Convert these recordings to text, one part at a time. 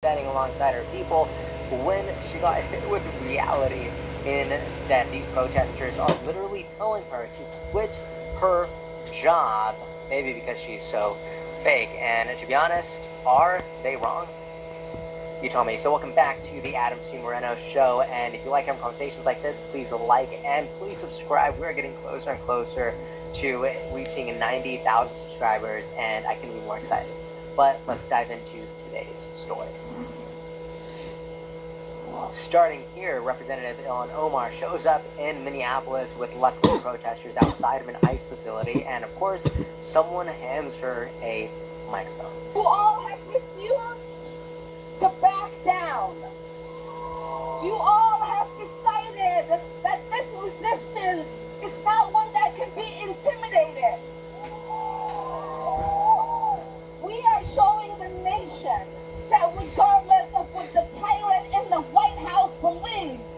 standing alongside her people when she got hit with reality. Instead, these protesters are literally telling her to quit her job, maybe because she's so fake. And to be honest, are they wrong? You tell me. So welcome back to the Adam C. Moreno Show, and if you like having conversations like this, please like and please subscribe. We're getting closer and closer to reaching 90,000 subscribers, and I couldn't be more excited. But let's dive into today's story. Starting here, Representative Ilhan Omar shows up in Minneapolis with left-wing protesters outside of an ICE facility, and of course, someone hands her a microphone. You all have refused to back down. You all have decided that this resistance is not one that can be intimidated. We are showing the nation that regardless of what the tyrant in the White House believes,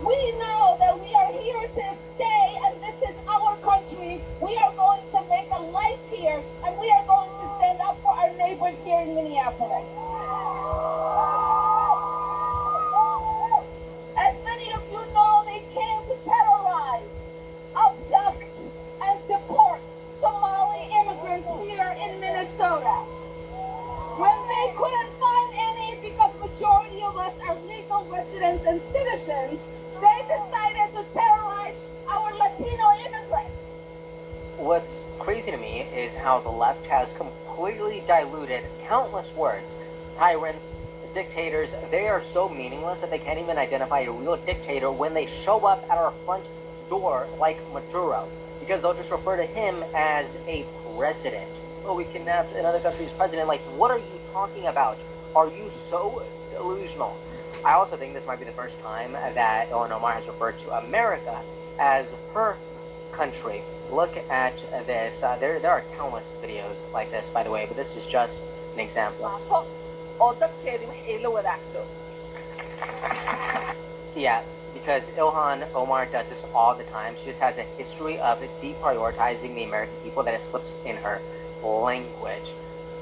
we know that we are here to stay and this is our country. We are going to make a life here and we are going to stand up for our neighbors here in Minneapolis. As many of you know, they came to terrorize, abduct, and deport Somali immigrants here in Minnesota. When they couldn't find any, because majority of us are legal residents and citizens, they decided to terrorize our Latino immigrants. What's crazy to me is how the left has completely diluted countless words. Tyrants, dictators, they are so meaningless that they can't even identify a real dictator when they show up at our front door like Maduro, because they'll just refer to him as a president. Oh, we kidnapped another country's president. Like, what are you talking about? Are you so delusional? I also think this might be the first time that Ilhan Omar has referred to America as her country. Look at this. There are countless videos like this, by the way, but this is just an example. Yeah, because Ilhan Omar does this all the time. She just has a history of deprioritizing the American people that it slips in her language.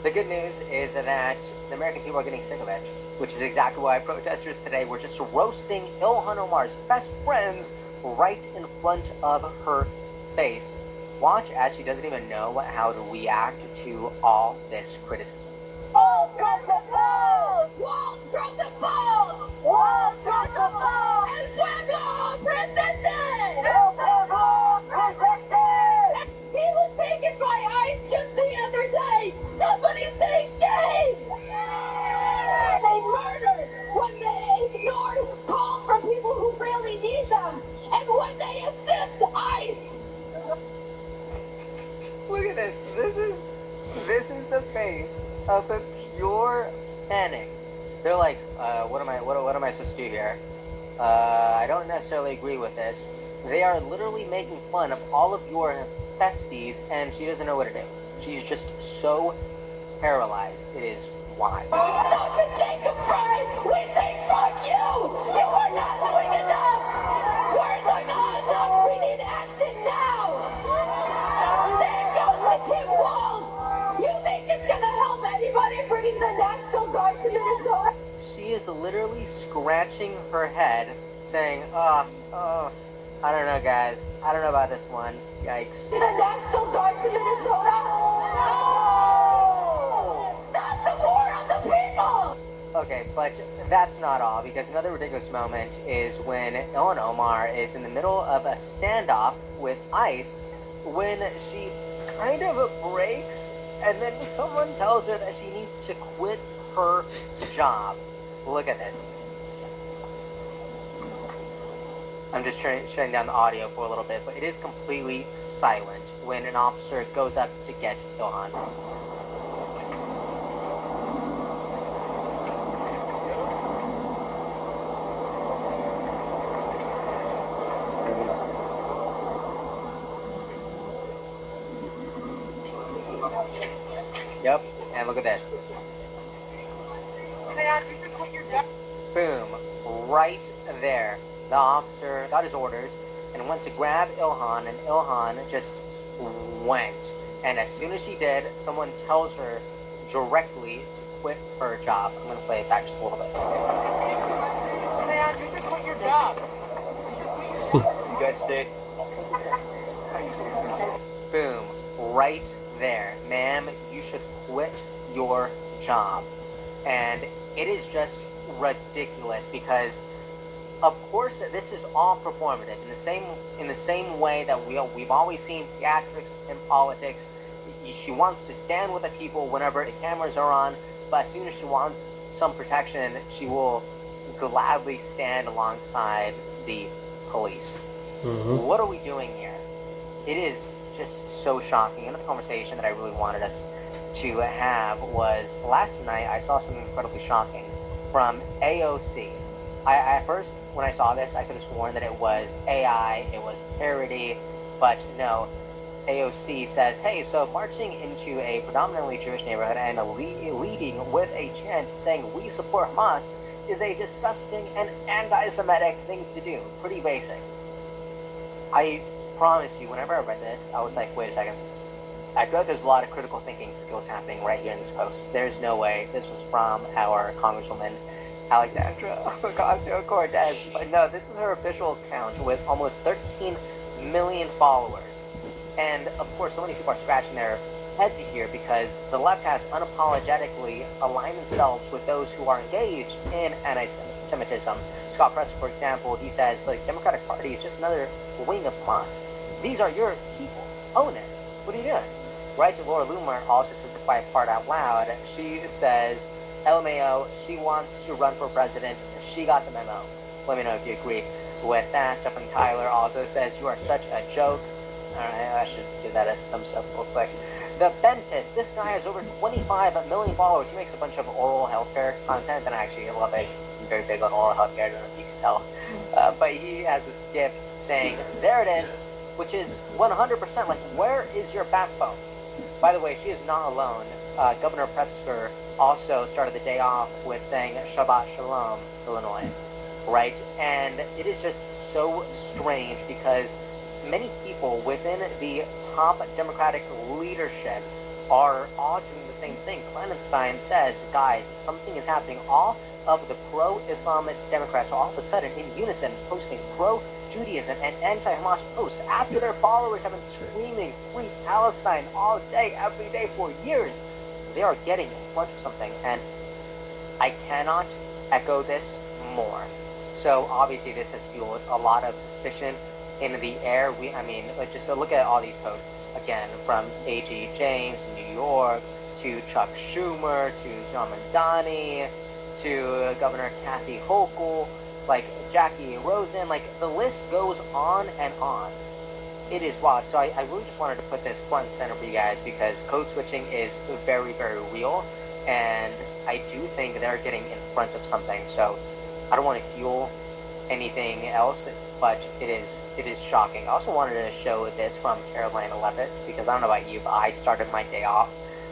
The good news is that the American people are getting sick of it, which is exactly why protesters today were just roasting Ilhan Omar's best friends right in front of her face. Watch as she doesn't even know how to react to all this criticism. Walls, girls, and balls! Walls, girls, and balls! Walls, girls, and balls! El pueblo presente! El pueblo presente! He was taken by ICE just the other day! Somebody say shame! They murdered when they ignored calls from people who really need them! And when they assist ICE! Look at this. This is the face of a pure panic. They're like, what am I supposed to do here? I don't necessarily agree with this. They are literally making fun of all of your besties, and she doesn't know what to do. She's just so paralyzed. It is wild. So to Jacob Fry, we say fuck you! You are not doing enough! Words are not enough! We need action now! Same goes to Tim Walz! You think it's gonna help anybody bringing the National Guard to Minnesota? She is literally scratching her head, saying, I don't know, guys. I don't know about this one. Yikes. The National Guard to Minnesota? No! Stop the war on the people! Okay, but that's not all, because another ridiculous moment is when Ilhan Omar is in the middle of a standoff with ICE when she kind of breaks, and then someone tells her that she needs to quit her job. Look at this. I'm just shutting down the audio for a little bit, but it is completely silent when an officer goes up to get Ilhan. Yep, and look at this. Boom, right there. The officer got his orders and went to grab Ilhan, and Ilhan just went. And as soon as she did, someone tells her, directly to quit her job. I'm going to play it back just a little bit. Man, you should quit your job. You should quit your job. You guys stay. Boom. Right there. Ma'am, you should quit your job. And it is just ridiculous because of course this is all performative in the same way that we've always seen theatrics in politics. She wants to stand with the people whenever the cameras are on, but as soon as she wants some protection, she will gladly stand alongside the police. What are we doing here? It is just so shocking. Another conversation that I really wanted us to have was last night I saw something incredibly shocking from AOC. At first, when I saw this, I could have sworn that it was AI, it was parody, but no. AOC says, hey, so marching into a predominantly Jewish neighborhood and leading with a chant saying we support Hamas is a disgusting and anti-Semitic thing to do. Pretty basic. I promise you, whenever I read this, I was like, wait a second. I feel like there's a lot of critical thinking skills happening right here in this post. There's no way this was from our Congresswoman Alexandra Ocasio-Cortez. But no, this is her official account with almost 13 million followers. And of course, so many people are scratching their heads here because the left has unapologetically aligned themselves with those who are engaged in anti-Semitism. Scott Presser, for example, he says the Democratic Party is just another wing of Hamas. These are your people. Own it. What are you doing? Right? Laura Loomer also said the quiet part out loud. She says, LMAO, she wants to run for president. She got the memo. Let me know if you agree with that. Stephanie Tyler also says, you are such a joke. Alright, I should give that a thumbs up real quick. The Bentist, this guy has over 25 million followers. He makes a bunch of oral healthcare content, and I actually love it. I'm very big on oral healthcare, I don't know if you can tell. But he has this gift saying, there it is, which is 100%, like, where is your backbone? By the way, she is not alone. Governor Pritzker also started the day off with saying, Shabbat Shalom, Illinois, right? And it is just so strange because many people within the top Democratic leadership are all doing the same thing. Clemenstein says, guys, something is happening. All of the pro-Islam Democrats are all of a sudden in unison posting pro-Judaism and anti-Hamas posts after their followers have been screaming free Palestine all day, every day for years. They are getting in front of something, and I cannot echo this more. So obviously this has fueled a lot of suspicion in the air. Just look at all these posts again, from A.G. James in New York to Chuck Schumer to John Mandani to Governor Kathy Hochul, like Jackie Rosen, like the list goes on and on. It is wild. So I really just wanted to put this front and center for you guys because code switching is very, very real, and I do think they're getting in front of something. So I don't want to fuel anything else, but it is shocking. I also wanted to show this from Carolina Levitt because I don't know about you, but I started my day off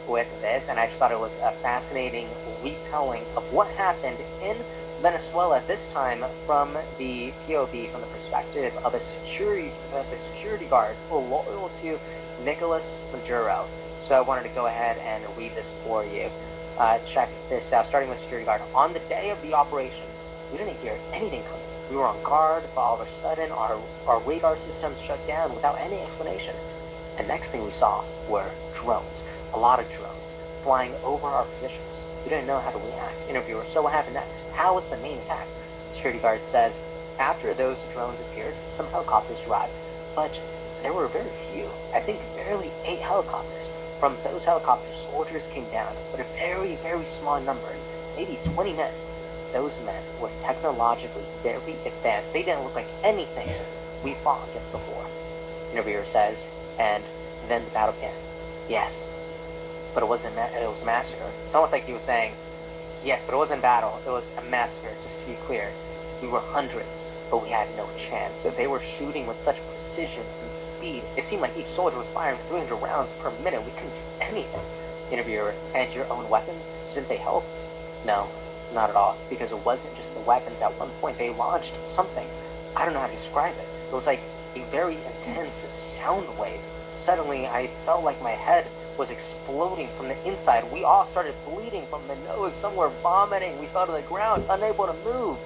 with this, and I just thought it was a fascinating retelling of what happened in Venezuela, this time from the POV, from the perspective of the security guard loyal to Nicolas Maduro. So I wanted to go ahead and read this for you. Check this out, starting with security guard. On the day of the operation, we didn't hear anything coming. We were on guard, but all of a sudden our radar systems shut down without any explanation. And next thing we saw were drones, a lot of drones, flying over our positions. We didn't know how to react. Interviewer, so what happened next? How was the main attack? Security guard says, after those drones appeared, some helicopters arrived, but there were very few. I think barely 8 helicopters. From those helicopters, soldiers came down, but a very, very small number, maybe 20 men. Those men were technologically very advanced. They didn't look like anything we fought against before. Interviewer says, and then the battle began. Yes, but it wasn't. It was a massacre. It's almost like he was saying, yes, but it wasn't battle. It was a massacre. Just to be clear, we were hundreds, but we had no chance. So they were shooting with such precision and speed. It seemed like each soldier was firing 300 rounds per minute. We couldn't do anything. Interviewer, and your own weapons? Didn't they help? No. Not at all, because it wasn't just the weapons. At one point, they launched something. I don't know how to describe it. It was like a very intense sound wave. Suddenly, I felt like my head was exploding from the inside. We all started bleeding from the nose. Some were vomiting. We fell to the ground, unable to move.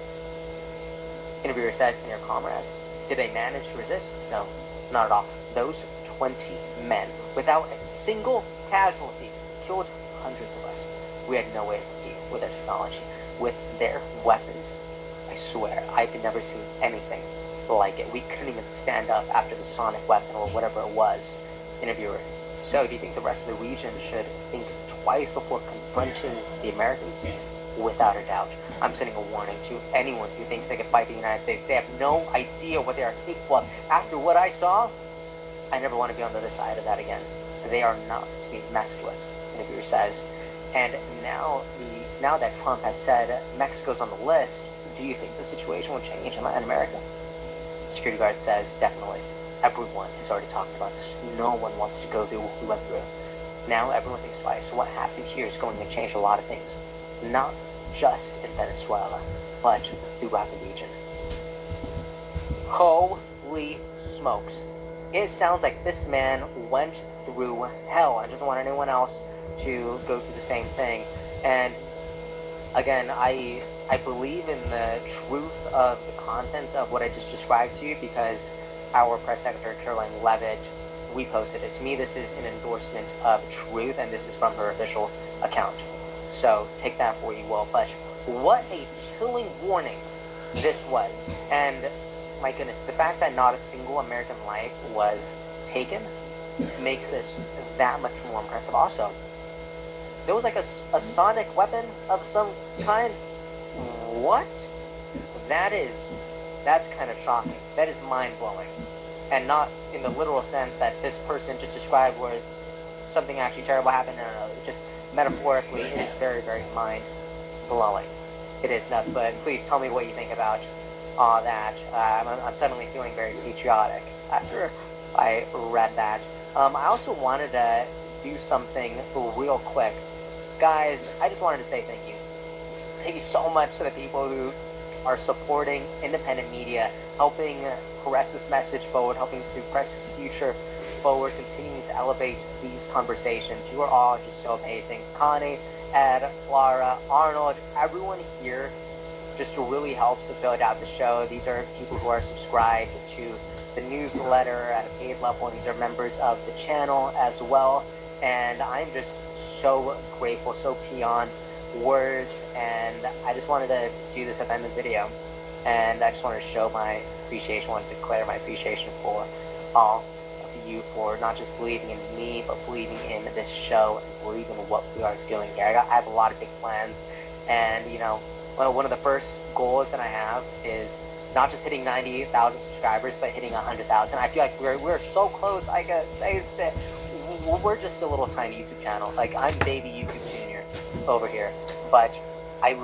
Interviewer says, and your comrades, did they manage to resist? No, not at all. Those 20 men, without a single casualty, killed hundreds of us. We had no way to compete with their technology, with their weapons. I swear, I've never seen anything like it. We couldn't even stand up after the sonic weapon or whatever it was. Interviewer, so do you think the rest of the region should think twice before confronting the Americans? Without a doubt. I'm sending a warning to anyone who thinks they can fight the United States. They have no idea what they are capable of. After what I saw, I never want to be on the other side of that again. They are not to be messed with, interviewer says. And now that Trump has said Mexico's on the list, do you think the situation will change in Latin America? Security guard says, definitely. Everyone is already talking about this. No one wants to go through what we went through. Now everyone thinks twice. So what happened here is going to change a lot of things. Not just in Venezuela, but throughout the region. Holy smokes. It sounds like this man went through hell. I just want anyone else to go through the same thing. And again, I believe in the truth of the contents of what I just described to you because our press secretary, Caroline Levitt, we posted it. To me, this is an endorsement of truth, and this is from her official account. So take that for you will. But what a chilling warning this was. And my goodness, the fact that not a single American life was taken makes this that much more impressive. Also, there was like a sonic weapon of some kind. What? That's kind of shocking. That is mind-blowing. And not in the literal sense that this person just described where something actually terrible happened. No. Just metaphorically, it is very, very mind-blowing. It is nuts, but please tell me what you think about all that. I'm suddenly feeling very patriotic after I read that. I also wanted to do something real quick. Guys, I just wanted to say thank you. Thank you so much to the people who are supporting independent media, helping press this message forward, helping to press this future forward, continuing to elevate these conversations. You are all just so amazing. Connie, Ed, Laura, Arnold, everyone here just really helps to build out the show. These are people who are subscribed to the newsletter at a paid level. These are members of the channel as well. And I'm just so grateful, so beyond words, and I just wanted to do this at the end of the video, and I just wanted to show my appreciation, wanted to declare my appreciation for all of you for not just believing in me, but believing in this show and believing in what we are doing here. I have a lot of big plans, and you know, one of the first goals that I have is not just hitting 90,000 subscribers, but hitting 100,000. I feel like we're so close. I can say that we're just a little tiny YouTube channel. Like, I'm baby YouTube Junior over here, but